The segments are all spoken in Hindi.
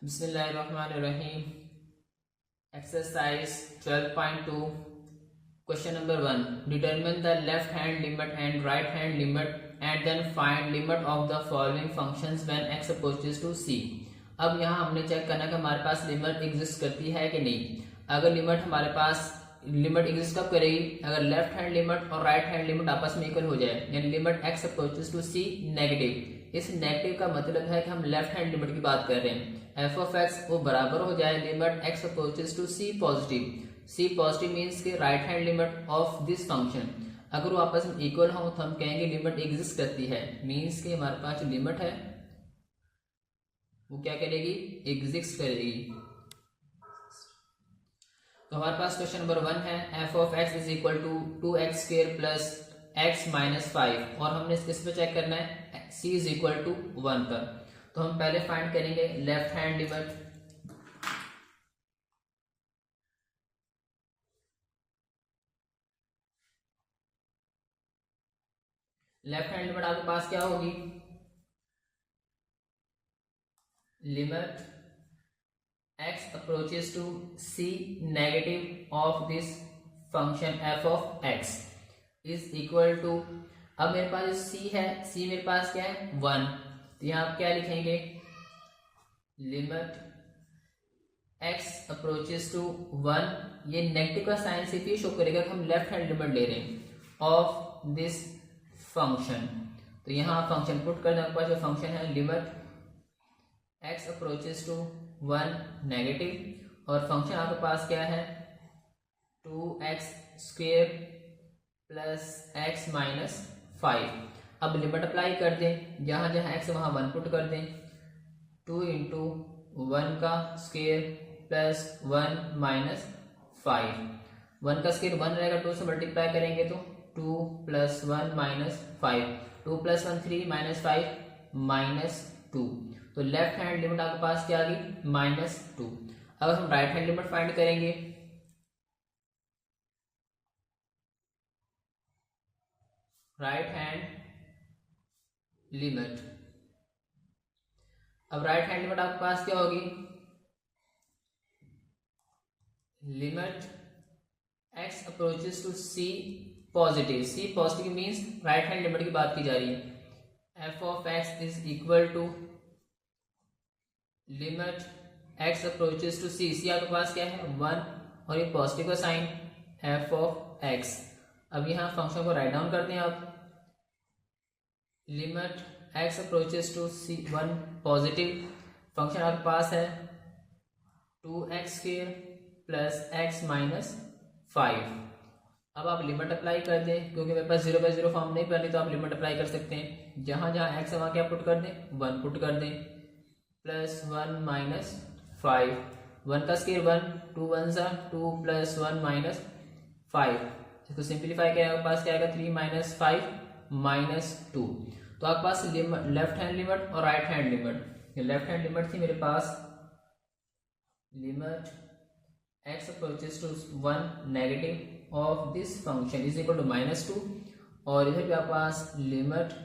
बिस्मिल्लाहिर्रहमानिर्रहीम। Exercise 12.2 question number 1, determine the left hand limit and right hand limit and then find limit of the following functions when X approaches to C. अब यहाँ हमने चेक करना कि हमारे पास लिमिट एग्जिस्ट करती है कि नहीं। अगर लिमिट हमारे पास लिमिट एग्जिस्ट कब करेगी, अगर लेफ्ट हैंड लिमिट और राइट हैंड लिमिट आपस में इक्वल हो जाए, यानी limit x approaches to c negative. इस नेगेटिव का मतलब है कि हम लेफ्ट हैंड लिमिट की बात कर रहे हैं। एफ ऑफ एक्स वो बराबर हो जाए limit x approaches to C positive. C positive means के right hand limit of this function अगर वो आपस में इक्वल हो तो हम कहेंगे लिमिट एग्जिस्ट करती है। मीन्स के हमारे पास जो लिमिट है वो क्या करेगी, एग्जिस्ट करेगी। तो हमारे पास क्वेश्चन नंबर 1 है f of x is equal to 2x square plus x minus 5 और हमने किस पे चेक करना है, c इज इक्वल टू 1 पर। तो हम पहले फाइंड करेंगे left hand limit. Left hand limit आपके पास क्या होगी, limit x approaches to c negative of this function f of x is equal to, अब मेरे पास जो c है, c मेरे पास क्या है 1, तो यहाँ आप क्या लिखेंगे, लिमिट x approaches to 1, ये नेगेटिव का साइन सिर्फ ये शो करेगा कि हम लेफ्ट हैंड लिमिट ले रहे हैं ऑफ दिस फंक्शन। तो यहाँ फंक्शन पुट कर दें, आपके पास जो फंक्शन है limit x approaches to 1 negative और फंक्शन आपके पास क्या है 2x square plus x minus 5। अब लिमिट अप्लाई कर दें, जहां जहां x वहां 1 पुट कर दें। 2 इंटू 1 का स्क्वेयर प्लस 1 माइनस 5। 1 का स्क्वेयर 1 रहेगा, 2 से मल्टीप्लाई करेंगे तो 2 plus 1 minus 5, 2 plus 1 3 minus 5 minus 2। तो लेफ्ट हैंड लिमिट आपके पास क्या आ गई, -2। अगर हम राइट हैंड लिमिट फाइंड करेंगे, राइट हैंड लिमिट, अब राइट हैंड लिमिट आपके पास क्या होगी, limit x approaches to c positive. c positive means right hand limit की बात की जा रही है। f of x is equal to limit x approaches to c, c आपके पास क्या है 1 और ये पॉजिटिव का साइन f ऑफ x। अब यहाँ फंक्शन को राइट डाउन करते हैं आप, limit x approaches to c 1 positive, function आपके पास है 2x square plus x minus 5। अब आप लिमिट अप्लाई कर दें, क्योंकि मेरे पास 0/0 फॉर्म नहीं पहले, तो आप लिमिट अप्लाई कर सकते हैं। जहां जहां x है वहां क्या पुट कर दें, 1 पुट कर दें प्लस 1 माइनस 5। 1 का स्क्वायर 1, 2 1 सा 2 प्लस 1 माइनस 5। इसको सिंप्लीफाई किया आपके पास क्या आएगा, 3 माइनस 5 माइनस 2। तो आपके पास लेफ्ट हैंड लिमिट और राइट हैंड लिमिट, ये लेफ्ट हैंड लिमिट थी मेरे पास, limit x approaches to 1 negative of this function is equal to -2, और इधर भी आपके पास limit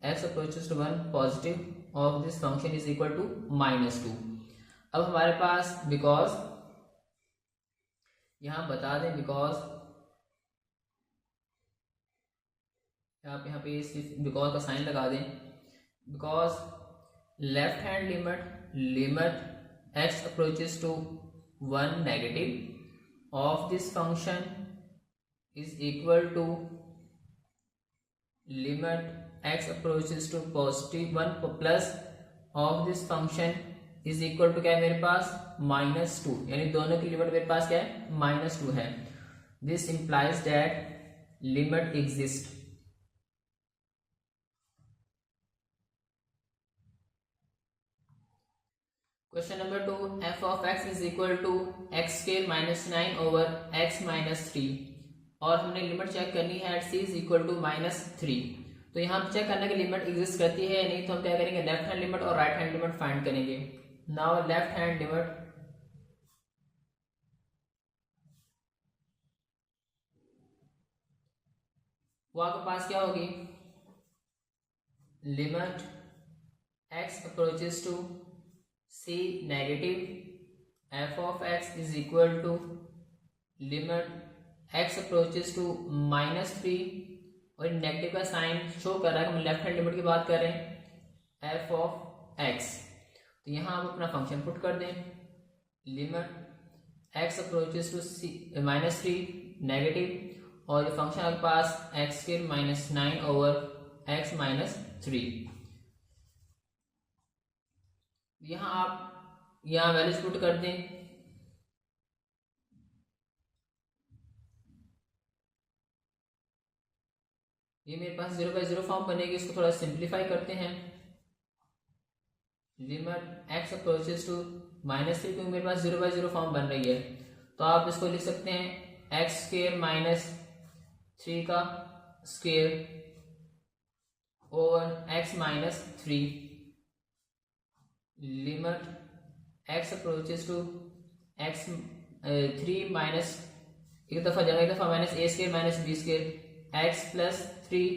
x approaches to 1 positive of this function is equal to -2। अब हमारे पास बिकॉज, यहां बता दें बिकॉज, आप यहाँ पे सिर्फ बिकॉज का साइन लगा दें, because left hand limit, limit x approaches to 1 negative of this function is equal to limit x approaches to positive 1 plus of this function is equal to क्या है मेरे पास, -2, यानी दोनों की लिमिट मेरे पास क्या है, -2 है। This implies that limit exist. Question number 2, f of x is equal to x square minus 9 over x minus 3 और हमने लिमिट चेक करनी है at c is equal to -3। तो यहाँ चेक करना कि लिमिट एग्जिस्ट करती है या नहीं, तो हम क्या करेंगे, लेफ्ट हैंड लिमिट और राइट हैंड लिमिट फाइंड करेंगे। नाउ लेफ्ट हैंड लिमिट, वो आपके पास क्या होगी, limit x approaches to c negative F of x is equal to limit x approaches to -3, और नेगेटिव का साइन शो कर रहा है कि हम लेफ्ट हैंड लिमिट की बात कर रहे हैं, एफ ऑफ एक्स। तो यहाँ आप अपना फंक्शन पुट कर दें, limit x approaches to -3 negative, और ये फंक्शन आपके पास एक्स के -9 ओवर एक्स -3। यहाँ आप यहाँ वैल्यूज पुट कर दें, ये मेरे पास 0/0 फॉर्म बनेगी। इसको थोड़ा सिंप्लीफाई करते हैं, लिमिट एक्स अप्रोचेस टू -3, क्योंकि मेरे पास 0/0 फॉर्म बन रही है, तो आप इसको लिख सकते हैं एक्स स्क्वायर -3 का square over x -3, limit x approaches to x 3 minus, एक दफा जगह एक दफा -a square -b square x +3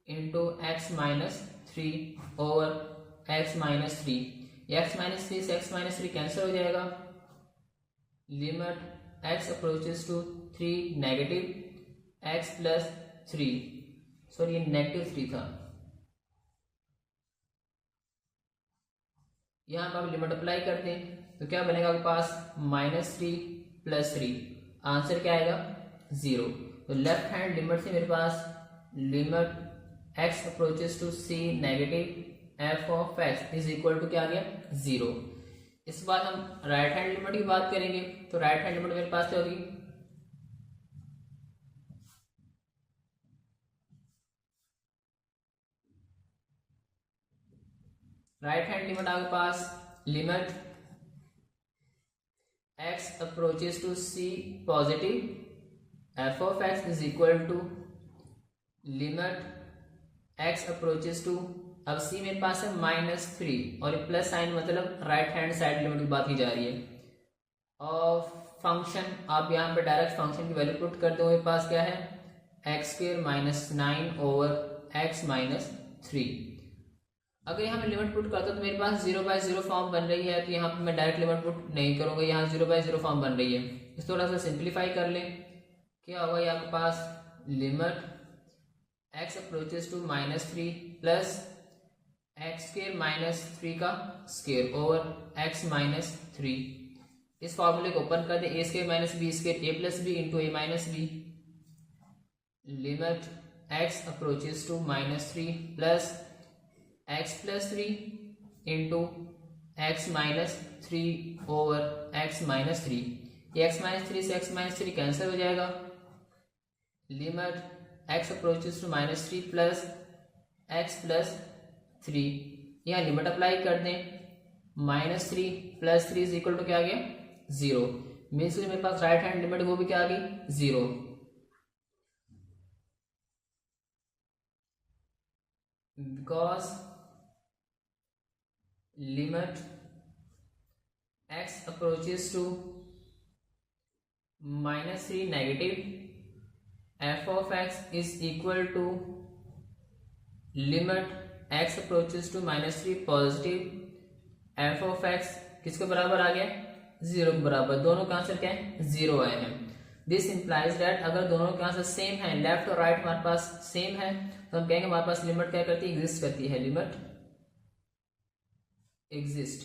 into x -3 over x -3। X -3 से एक्स -3 कैंसिल हो जाएगा, limit x approaches to 3 negative x +3, sorry ये -3 था, यहाँ पर आप लिमिट अप्लाई करते हैं तो क्या बनेगा आपके पास -3 + 3, आंसर क्या आएगा 0। तो लेफ्ट हैंड लिमिट से मेरे पास limit x approaches to c negative F of x is equal to क्या आ गया 0। इस बार हम राइट हैंड लिमिट की बात करेंगे, तो राइट हैंड लिमिट मेरे पास क्या होगी, राइट हैंड लिमिट आपके पास limit x approaches to c positive f of x is equal to limit x approaches to, अब c मेरे पास है -3 और ये प्लस साइन मतलब राइट हैंड साइड लिमिट की बात की जा रही है, और फंक्शन आप यहाँ पे डायरेक्ट फंक्शन की वैल्यू पुट कर दो, मेरे पास क्या है x² -9 ओवर x -3। अगर यहाँ मैं लिमिट पुट करता तो मेरे पास 0/0 फॉर्म बन रही है, तो यहाँ पे मैं डायरेक्ट लिमिट पुट नहीं करूंगा, यहाँ 0/0 फॉर्म बन रही है। इस थोड़ा सा सिंप्लीफाई कर लें, क्या होगा ये आपके पास limit x approaches to -3 plus x² -3 का स्क्वायर ओवर x -3। इस फॉर्मूले को ओपन कर दे, a² -b square a + b into a -b, limit x approaches to -3 plus x +3 into x -3 over x -3, ये x -3 से x -3 कैंसिल हो जाएगा, limit x approaches to -3 plus x +3, यहाँ लिमिट अप्लाई कर दें, -3 + 3 इज इक्वल टू क्या आ गया 0, मीन्स मेरे पास राइट हैंड लिमिट वो भी क्या आ गई 0। Because limit x approaches to -3 negative f of x is equal to limit x approaches to -3 positive f of x किसके बराबर आ गया 0 के बराबर, दोनों का आंसर क्या है 0 आए हैं। दिस इंप्लाइज दैट अगर दोनों के आंसर सेम है, लेफ्ट और राइट हमारे पास सेम है, तो हम कहेंगे हमारे पास लिमिट क्या करती है एग्जिस्ट करती है, लिमिट एग्जिस्ट।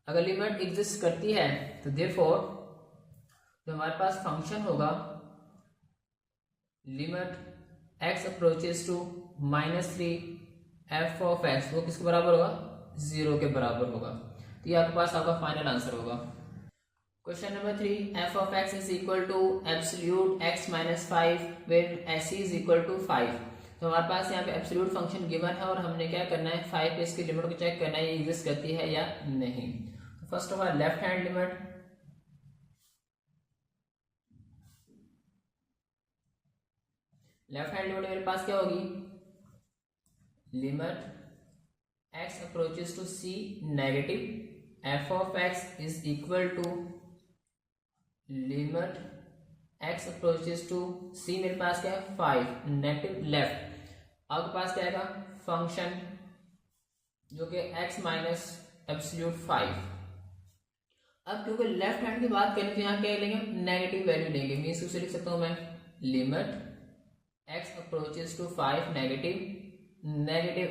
अगर लिमिट एग्जिस्ट करती है तो देयरफॉर जो हमारे पास फंक्शन होगा limit x approaches to -3 f of x वो किसके बराबर होगा 0 के बराबर होगा। तो ये आपके पास आपका फाइनल आंसर होगा। Question number 3, f of x is equal to absolute x -5 when s is equal to 5। तो हमारे पास यहाँ पे एब्सोल्यूट फंक्शन गिवन है और हमने क्या करना है 5 पे इसकी लिमिट को चेक करना है ये एग्जिस्ट करती है या नहीं। तो first of all left hand limit, left hand limit मेरे पास क्या होगी limit x approaches to c negative f of x is equal to limit x approaches to c मेरे पास क्या है 5 नेगेटिव लेफ्ट, आपके पास क्या आएगा फंक्शन जो कि x एब्सोल्यूट 5। अब क्योंकि लेफ्ट हैंड की बात करें तो यहाँ क्या लेंगे, नेगेटिव वैल्यू लेंगे। मीन्स उसे लिख सकता हूं मैं limit x approaches to 5 negative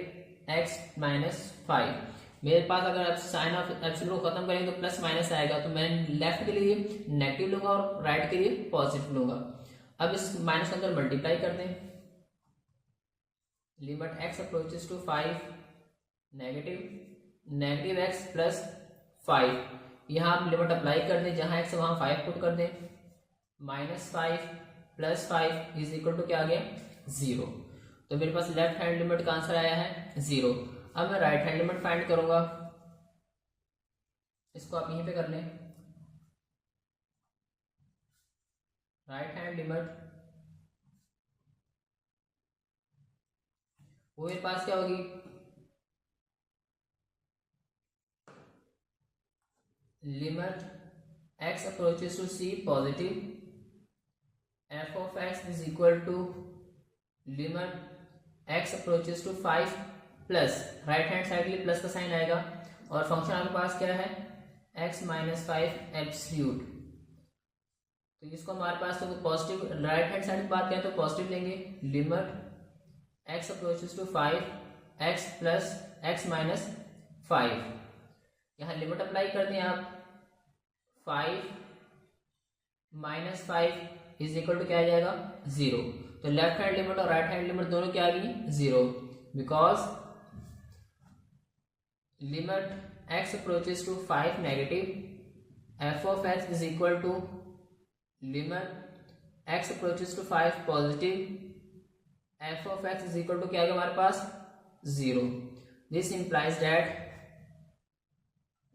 x minus 5। मेरे पास अगर साइन ऑफ एब्सोल्यूट को खत्म करेंगे तो प्लस माइनस आएगा, तो मैं लेफ्ट के लिए नेगेटिव लूंगा और राइट के लिए पॉजिटिव लूंगा। अब इस माइनस के अंदर मल्टीप्लाई कर दें, limit x approaches to 5 negative x plus 5। यहां आप लिमिट अप्लाई कर दें, जहां x वहां 5 पुट कर दें, -5 प्लस 5 इज इक्वल टू क्या आ गया 0। तो मेरे पास लेफ्ट हैंड लिमिट का आंसर आया है 0। अब मैं राइट हैंड लिमिट फाइंड करूंगा, इसको आप यहीं पे कर लें। राइट हैंड लिमिट वो मेरे पास क्या होगी, limit x approaches to c positive f of x is equal to limit x approaches to 5 plus, right hand side के लिए प्लस का साइन आएगा, और फंक्शन आपके पास क्या है x माइनस 5 एब्सोल्यूट। तो इसको हमारे पास तो पॉजिटिव, राइट हैंड साइड की बात करें तो पॉजिटिव लेंगे, limit x approaches to 5 x plus x minus 5। यहां लिमिट अप्लाई कर दें आप, 5 माइनस 5 इज इक्वल टू क्या आ जाएगा 0। तो लेफ्ट हैंड लिमिट और राइट हैंड लिमिट दोनों क्या आ गई 0, because limit x approaches to 5 negative f of x is equal to limit x approaches to 5 positive f of x is equal to क्या आ गया हमारे पास 0। This implies that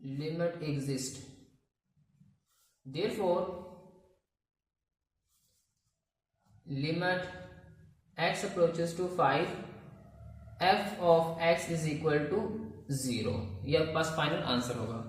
limit exists, therefore limit x approaches to 5 f of x is equal to 0। यह आपके पास फाइनल आंसर होगा।